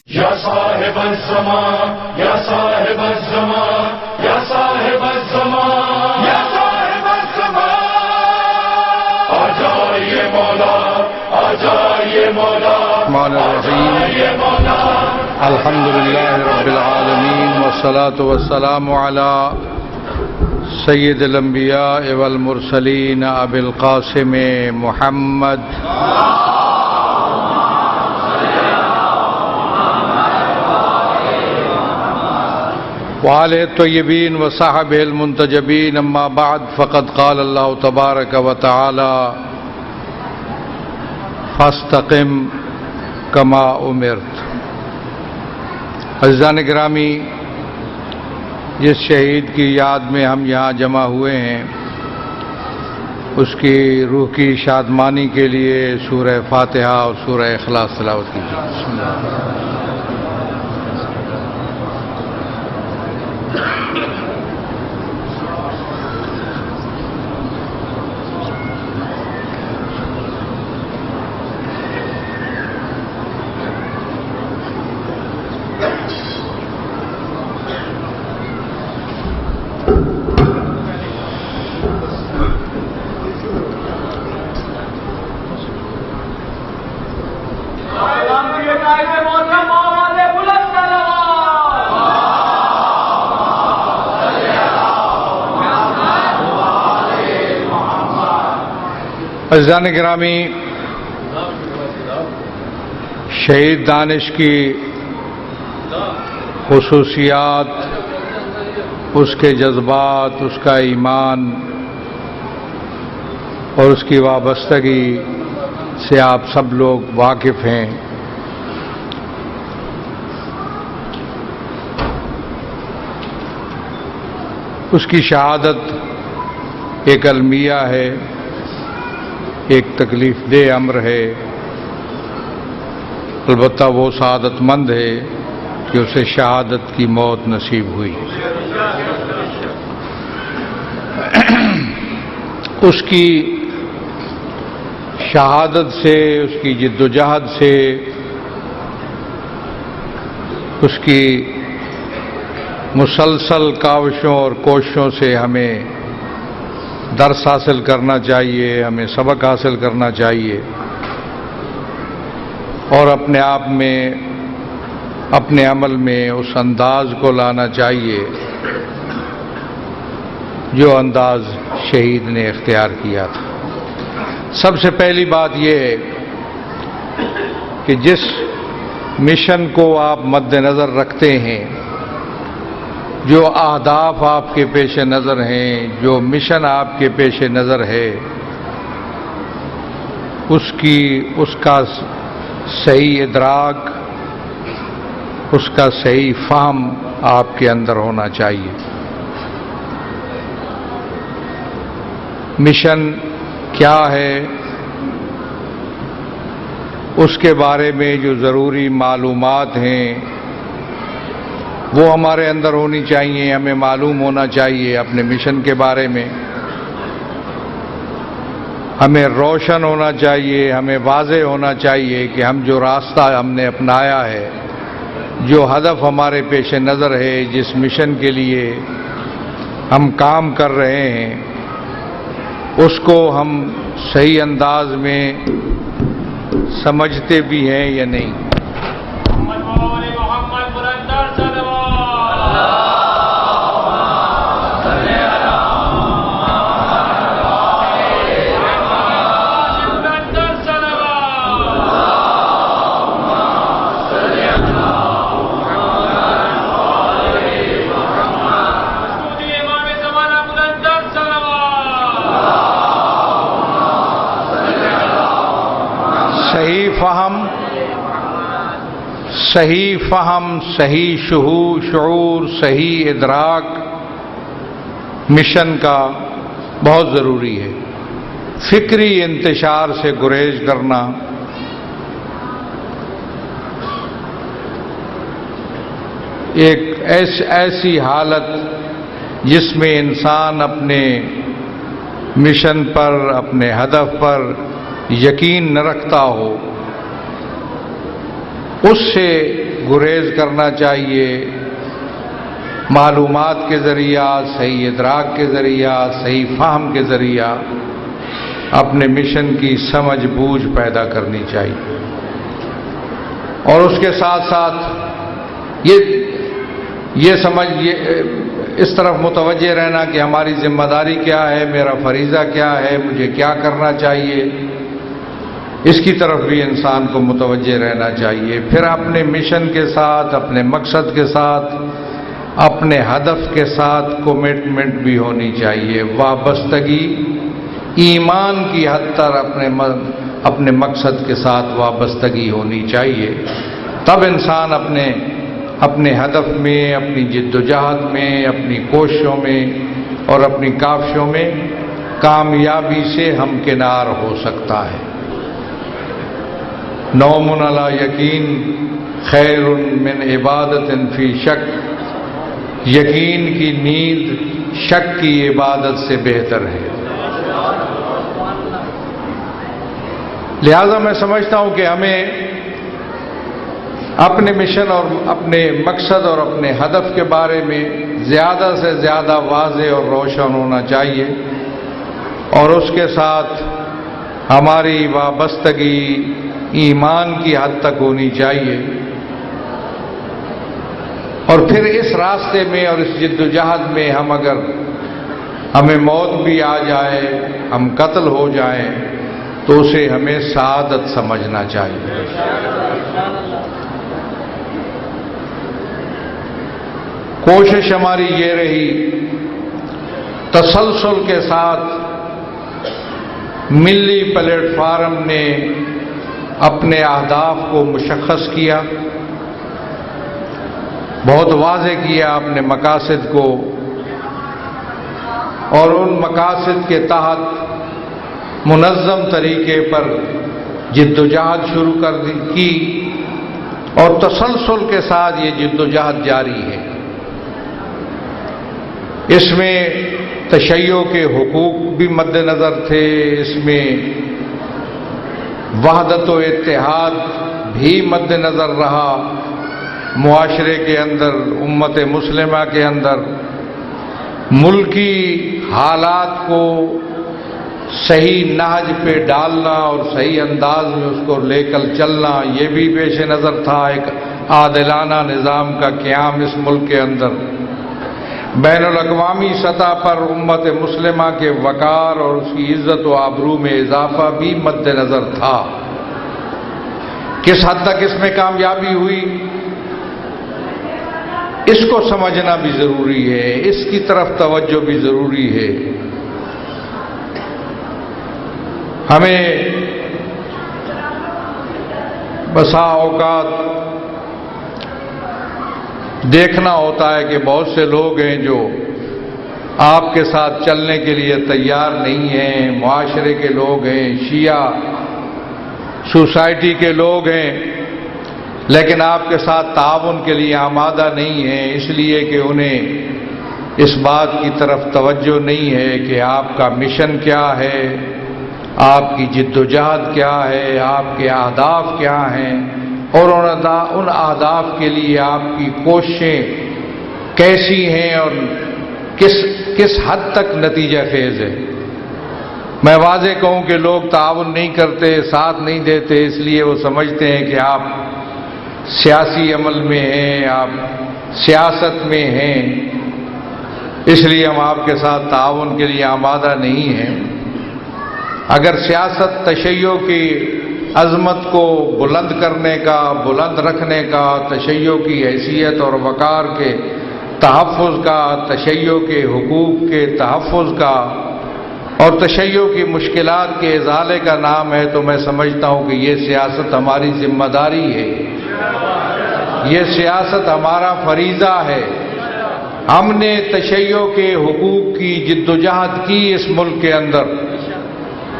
یا صاحب الزمان یا صاحب الزمان یا صاحب الزمان یا صاحب الزمان آ جائیے مولا آ جائیے مولا الرحمن الرحیم الحمدللہ رب العالمین والصلاة والسلام علی سید الانبیاء والمرسلین ابی القاسم محمد وآلہ الطیبین وصحبہ المنتجبین اما بعد فقد قال اللہ تبارک وتعالی فاستقم کما امرت۔ عزیزان گرامی، جس شہید کی یاد میں ہم یہاں جمع ہوئے ہیں اس کی روح کی شادمانی کے لیے سورہ فاتحہ اور سورہ اخلاص تلاوت کیجیے۔ بسم اللہ۔ عزیزان گرامی، شہید دانش کی خصوصیات، اس کے جذبات، اس کا ایمان اور اس کی وابستگی سے آپ سب لوگ واقف ہیں۔ اس کی شہادت ایک المیہ ہے، ایک تکلیف دہ امر ہے، البتہ وہ سعادت مند ہے کہ اسے شہادت کی موت نصیب ہوئی۔ اس کی شہادت سے، اس کی جد و جہد سے، اس کی مسلسل کاوشوں اور کوششوں سے ہمیں درس حاصل کرنا چاہیے، ہمیں سبق حاصل کرنا چاہیے اور اپنے آپ میں، اپنے عمل میں اس انداز کو لانا چاہیے جو انداز شہید نے اختیار کیا تھا۔ سب سے پہلی بات یہ ہے کہ جس مشن کو آپ مد نظر رکھتے ہیں، جو اہداف آپ کے پیش نظر ہیں، جو مشن آپ کے پیش نظر ہے، اس کا صحیح ادراک، اس کا صحیح فہم آپ کے اندر ہونا چاہیے۔ مشن کیا ہے، اس کے بارے میں جو ضروری معلومات ہیں وہ ہمارے اندر ہونی چاہیے، ہمیں معلوم ہونا چاہیے اپنے مشن کے بارے میں، ہمیں روشن ہونا چاہیے، ہمیں واضح ہونا چاہیے کہ ہم جو راستہ ہم نے اپنایا ہے، جو ہدف ہمارے پیش نظر ہے، جس مشن کے لیے ہم کام کر رہے ہیں، اس کو ہم صحیح انداز میں سمجھتے بھی ہیں یا نہیں۔ صحیح فہم، صحیح شعور، صحیح ادراک مشن کا بہت ضروری ہے۔ فکری انتشار سے گریز کرنا، ایک ایسی حالت جس میں انسان اپنے مشن پر، اپنے ہدف پر یقین نہ رکھتا ہو، اس سے گریز کرنا چاہیے، معلومات کے ذریعہ، صحیح ادراک کے ذریعہ، صحیح فہم کے ذریعہ اپنے مشن کی سمجھ بوجھ پیدا کرنی چاہیے، اور اس کے ساتھ ساتھ یہ سمجھ اس طرف متوجہ رہنا کہ ہماری ذمہ داری کیا ہے، میرا فریضہ کیا ہے، مجھے کیا کرنا چاہیے، اس کی طرف بھی انسان کو متوجہ رہنا چاہیے۔ پھر اپنے مشن کے ساتھ، اپنے مقصد کے ساتھ، اپنے ہدف کے ساتھ کمٹمنٹ بھی ہونی چاہیے، وابستگی ایمان کی حد تک اپنے مقصد کے ساتھ وابستگی ہونی چاہیے، تب انسان اپنے ہدف میں، اپنی جد و جہد میں، اپنی کوششوں میں اور اپنی کاوشوں میں کامیابی سے ہمکنار ہو سکتا ہے۔ نوم علی یقین خیر من عبادت فی شک، یقین کی نیند شک کی عبادت سے بہتر ہے۔ لہذا میں سمجھتا ہوں کہ ہمیں اپنے مشن اور اپنے مقصد اور اپنے ہدف کے بارے میں زیادہ سے زیادہ واضح اور روشن ہونا چاہیے، اور اس کے ساتھ ہماری وابستگی ایمان کی حد تک ہونی چاہیے، اور پھر اس راستے میں اور اس جد و جہد میں ہمیں موت بھی آ جائے، ہم قتل ہو جائیں، تو اسے ہمیں سعادت سمجھنا چاہیے۔ کوشش ہماری یہ رہی تسلسل کے ساتھ ملی پلیٹ فارم نے اپنے اہداف کو مشخص کیا، بہت واضح کیا اپنے مقاصد کو، اور ان مقاصد کے تحت منظم طریقے پر جد و جہد شروع کی، اور تسلسل کے ساتھ یہ جد و جہد جاری ہے۔ اس میں تشیع کے حقوق بھی مد نظر تھے، اس میں وحدت و اتحاد بھی مد نظر رہا، معاشرے کے اندر، امت مسلمہ کے اندر ملکی حالات کو صحیح نہج پہ ڈالنا اور صحیح انداز میں اس کو لے کر چلنا، یہ بھی پیش نظر تھا۔ ایک عادلانہ نظام کا قیام اس ملک کے اندر، بین الاقوامی سطح پر امت مسلمہ کے وقار اور اس کی عزت و آبرو میں اضافہ بھی مد نظر تھا۔ کس حد تک اس میں کامیابی ہوئی، اس کو سمجھنا بھی ضروری ہے، اس کی طرف توجہ بھی ضروری ہے۔ ہمیں بسا اوقات دیکھنا ہوتا ہے کہ بہت سے لوگ ہیں جو آپ کے ساتھ چلنے کے لیے تیار نہیں ہیں، معاشرے کے لوگ ہیں، شیعہ سوسائٹی کے لوگ ہیں، لیکن آپ کے ساتھ تعاون کے لیے آمادہ نہیں ہیں، اس لیے کہ انہیں اس بات کی طرف توجہ نہیں ہے کہ آپ کا مشن کیا ہے، آپ کی جد و جہد کیا ہے، آپ کے اہداف کیا ہیں، اور ان اہداف کے لیے آپ کی کوششیں کیسی ہیں اور کس حد تک نتیجہ خیز ہے۔ میں واضح کہوں کہ لوگ تعاون نہیں کرتے، ساتھ نہیں دیتے، اس لیے وہ سمجھتے ہیں کہ آپ سیاسی عمل میں ہیں، آپ سیاست میں ہیں، اس لیے ہم آپ کے ساتھ تعاون کے لیے آمادہ نہیں ہیں۔ اگر سیاست تشیع کی عظمت کو بلند کرنے کا، بلند رکھنے کا، تشیع کی حیثیت اور وقار کے تحفظ کا، تشیع کے حقوق کے تحفظ کا اور تشیع کی مشکلات کے ازالے کا نام ہے، تو میں سمجھتا ہوں کہ یہ سیاست ہماری ذمہ داری ہے، یہ سیاست ہمارا فریضہ ہے۔ ہم نے تشیع کے حقوق کی جد و جہد کی اس ملک کے اندر،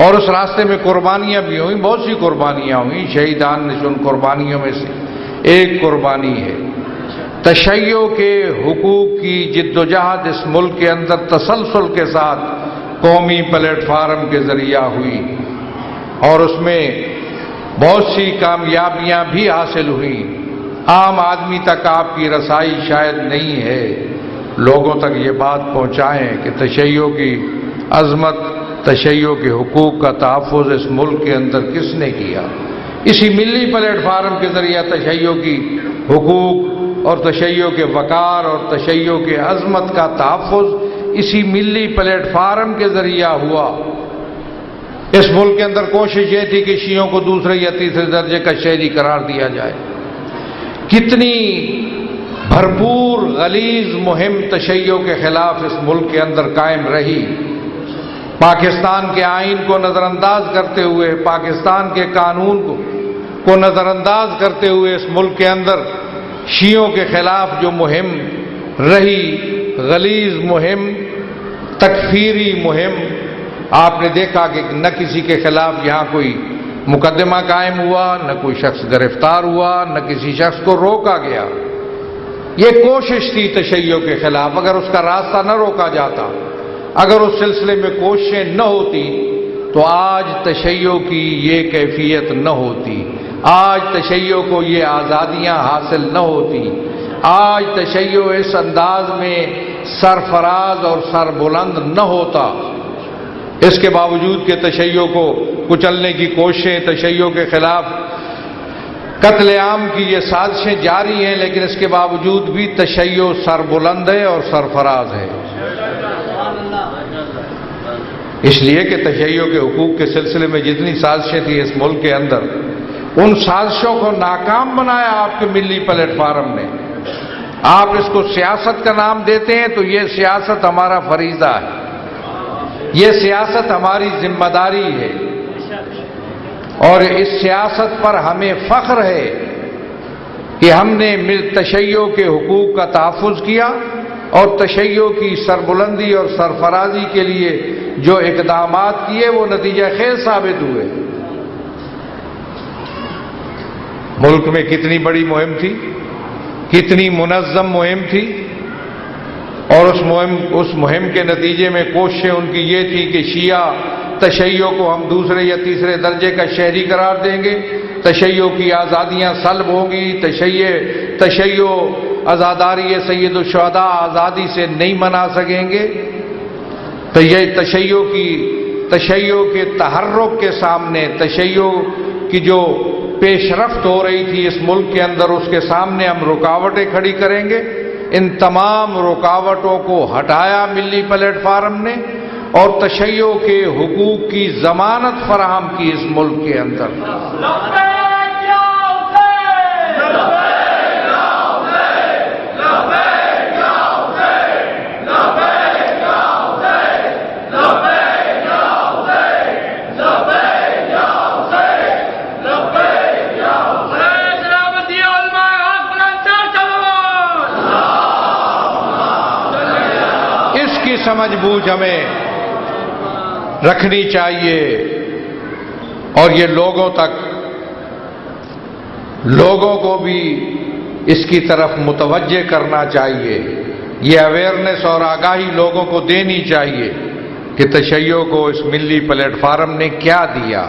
اور اس راستے میں قربانیاں بھی ہوئیں، بہت سی قربانیاں ہوئیں، شہیدان نشان قربانیوں میں سے ایک قربانی ہے۔ تشیع کے حقوق کی جد و جہد اس ملک کے اندر تسلسل کے ساتھ قومی پلیٹ فارم کے ذریعہ ہوئی، اور اس میں بہت سی کامیابیاں بھی حاصل ہوئیں، عام آدمی تک آپ کی رسائی شاید نہیں ہے، لوگوں تک یہ بات پہنچائیں کہ تشیع کی عظمت، تشیع کے حقوق کا تحفظ اس ملک کے اندر کس نے کیا۔ اسی ملی پلیٹ فارم کے ذریعہ تشیع کی حقوق اور تشیع کے وقار اور تشیع کے عظمت کا تحفظ اسی ملی پلیٹ فارم کے ذریعہ ہوا۔ اس ملک کے اندر کوشش یہ تھی کہ شیعوں کو دوسرے یا تیسرے درجے کا شہری قرار دیا جائے۔ کتنی بھرپور غلیظ مہم تشیع کے خلاف اس ملک کے اندر قائم رہی۔ پاکستان کے آئین کو نظر انداز کرتے ہوئے، پاکستان کے قانون کو نظر انداز کرتے ہوئے اس ملک کے اندر شیعوں کے خلاف جو مہم رہی، غلیظ مہم، تکفیری مہم، آپ نے دیکھا کہ نہ کسی کے خلاف یہاں کوئی مقدمہ قائم ہوا، نہ کوئی شخص گرفتار ہوا، نہ کسی شخص کو روکا گیا۔ یہ کوشش تھی تشیع کے خلاف، اگر اس کا راستہ نہ روکا جاتا، اگر اس سلسلے میں کوششیں نہ ہوتی تو آج تشیع کی یہ کیفیت نہ ہوتی، آج تشیع کو یہ آزادیاں حاصل نہ ہوتی، آج تشیع اس انداز میں سرفراز اور سربلند نہ ہوتا۔ اس کے باوجود کہ تشیع کو کچلنے کی کوششیں، تشیع کے خلاف قتل عام کی یہ سازشیں جاری ہیں، لیکن اس کے باوجود بھی تشیع سربلند ہے اور سرفراز ہے۔ اس لیے کہ تشیع کے حقوق کے سلسلے میں جتنی سازشیں تھیں اس ملک کے اندر، ان سازشوں کو ناکام بنایا آپ کے ملی پلیٹ فارم نے۔ آپ اس کو سیاست کا نام دیتے ہیں تو یہ سیاست ہمارا فریضہ ہے، یہ سیاست ہماری ذمہ داری ہے، اور اس سیاست پر ہمیں فخر ہے کہ ہم نے تشیع کے حقوق کا تحفظ کیا اور تشیع کی سربلندی اور سرفرازی کے لیے جو اقدامات کیے وہ نتیجہ خیز ثابت ہوئے۔ ملک میں کتنی بڑی مہم تھی، کتنی منظم مہم تھی، اور اس مہم کے نتیجے میں کوششیں ان کی یہ تھی کہ شیعہ تشیع کو ہم دوسرے یا تیسرے درجے کا شہری قرار دیں گے، تشیع کی آزادیاں سلب ہوں گی، تشیع عزاداری سید الشہداء آزادی سے نہیں منا سکیں گے۔ تو یہ تشیع کے تحرک کے سامنے، تشیع کی جو پیش رفت ہو رہی تھی اس ملک کے اندر، اس کے سامنے ہم رکاوٹیں کھڑی کریں گے۔ ان تمام رکاوٹوں کو ہٹایا ملی پلیٹ فارم نے اور تشیع کے حقوق کی ضمانت فراہم کی اس ملک کے اندر۔ سمجھ بوجھ ہمیں رکھنی چاہیے اور یہ لوگوں کو بھی اس کی طرف متوجہ کرنا چاہیے، یہ اویئرنیس اور آگاہی لوگوں کو دینی چاہیے کہ تشیع کو اس ملی پلیٹ فارم نے کیا دیا۔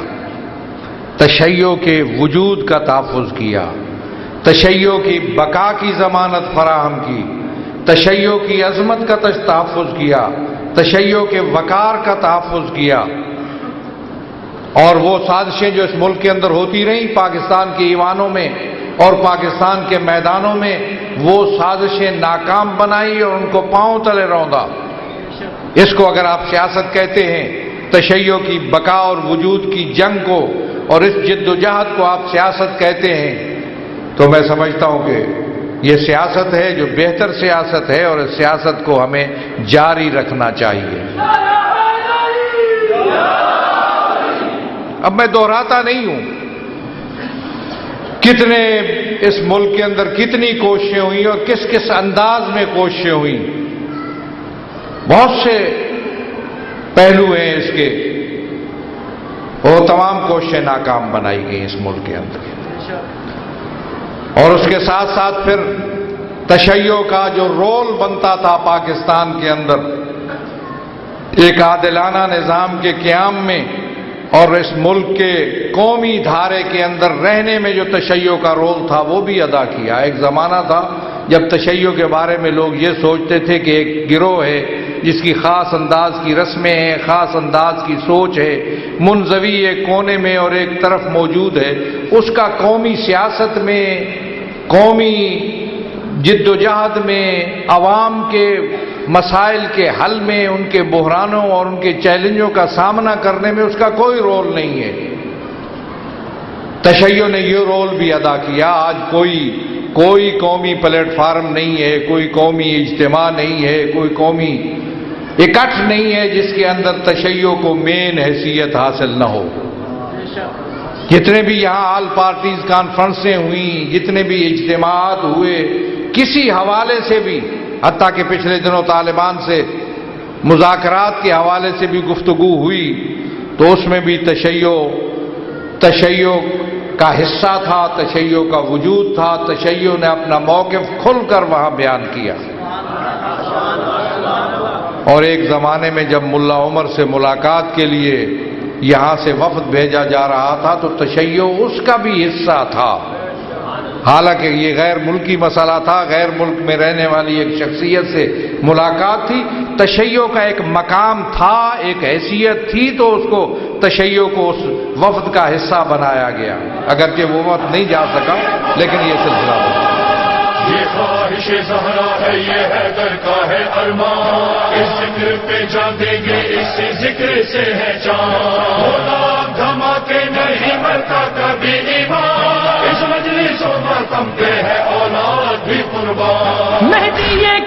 تشیع کے وجود کا تحفظ کیا، تشیع کی بقا کی ضمانت فراہم کی، تشیع کی عظمت کا تحفظ کیا، تشیع کے وقار کا تحفظ کیا، اور وہ سازشیں جو اس ملک کے اندر ہوتی رہیں پاکستان کے ایوانوں میں اور پاکستان کے میدانوں میں، وہ سازشیں ناکام بنائی اور ان کو پاؤں تلے روندا۔ اس کو اگر آپ سیاست کہتے ہیں، تشیع کی بقا اور وجود کی جنگ کو اور اس جد و جہد کو آپ سیاست کہتے ہیں، تو میں سمجھتا ہوں کہ یہ سیاست ہے جو بہتر سیاست ہے، اور اس سیاست کو ہمیں جاری رکھنا چاہیے۔ اب میں دہراتا نہیں ہوں کتنے اس ملک کے اندر کتنی کوششیں ہوئیں اور کس کس انداز میں کوششیں ہوئیں، بہت سے پہلو ہیں اس کے، وہ تمام کوششیں ناکام بنائی گئیں اس ملک کے اندر۔ اور اس کے ساتھ ساتھ پھر تشیع کا جو رول بنتا تھا پاکستان کے اندر ایک عادلانہ نظام کے قیام میں، اور اس ملک کے قومی دھارے کے اندر رہنے میں جو تشیع کا رول تھا وہ بھی ادا کیا۔ ایک زمانہ تھا جب تشیع کے بارے میں لوگ یہ سوچتے تھے کہ ایک گروہ ہے جس کی خاص انداز کی رسمیں ہیں، خاص انداز کی سوچ ہے، منزوی ایک کونے میں اور ایک طرف موجود ہے، اس کا قومی سیاست میں، قومی جد و جہد میں، عوام کے مسائل کے حل میں، ان کے بحرانوں اور ان کے چیلنجوں کا سامنا کرنے میں اس کا کوئی رول نہیں ہے۔ تشیع نے یہ رول بھی ادا کیا۔ آج کوئی قومی پلیٹ فارم نہیں ہے، کوئی قومی اجتماع نہیں ہے، کوئی قومی اکٹھ نہیں ہے جس کے اندر تشیع کو مین حیثیت حاصل نہ ہو۔ جتنے بھی یہاں آل پارٹیز کانفرنسیں ہوئیں، جتنے بھی اجتماعات ہوئے، کسی حوالے سے بھی، حتیٰ کہ پچھلے دنوں طالبان سے مذاکرات کے حوالے سے بھی گفتگو ہوئی تو اس میں بھی تشیع کا حصہ تھا، تشیع کا وجود تھا، تشیع نے اپنا موقف کھل کر وہاں بیان کیا۔ اور ایک زمانے میں جب ملا عمر سے ملاقات کے لیے یہاں سے وفد بھیجا جا رہا تھا تو تشیع اس کا بھی حصہ تھا، حالانکہ یہ غیر ملکی مسئلہ تھا، غیر ملک میں رہنے والی ایک شخصیت سے ملاقات تھی، تشیع کا ایک مقام تھا، ایک حیثیت تھی، تو اس کو تشیع کو اس وفد کا حصہ بنایا گیا، اگرچہ وہ وفد نہیں جا سکا لیکن یہ سلسلہ تھا۔ یہ خواہش زہرا ہے، یہ حیدر کا ہے ارمان، اس ذکر پہ جان دیں گے، اس ذکر سے ہے جان، ہونا دھماکے نہیں مرتا کبھی ایمان، اس مجلس و ماتم پہ ہے اولاد بھی قربان۔ مہدی یہ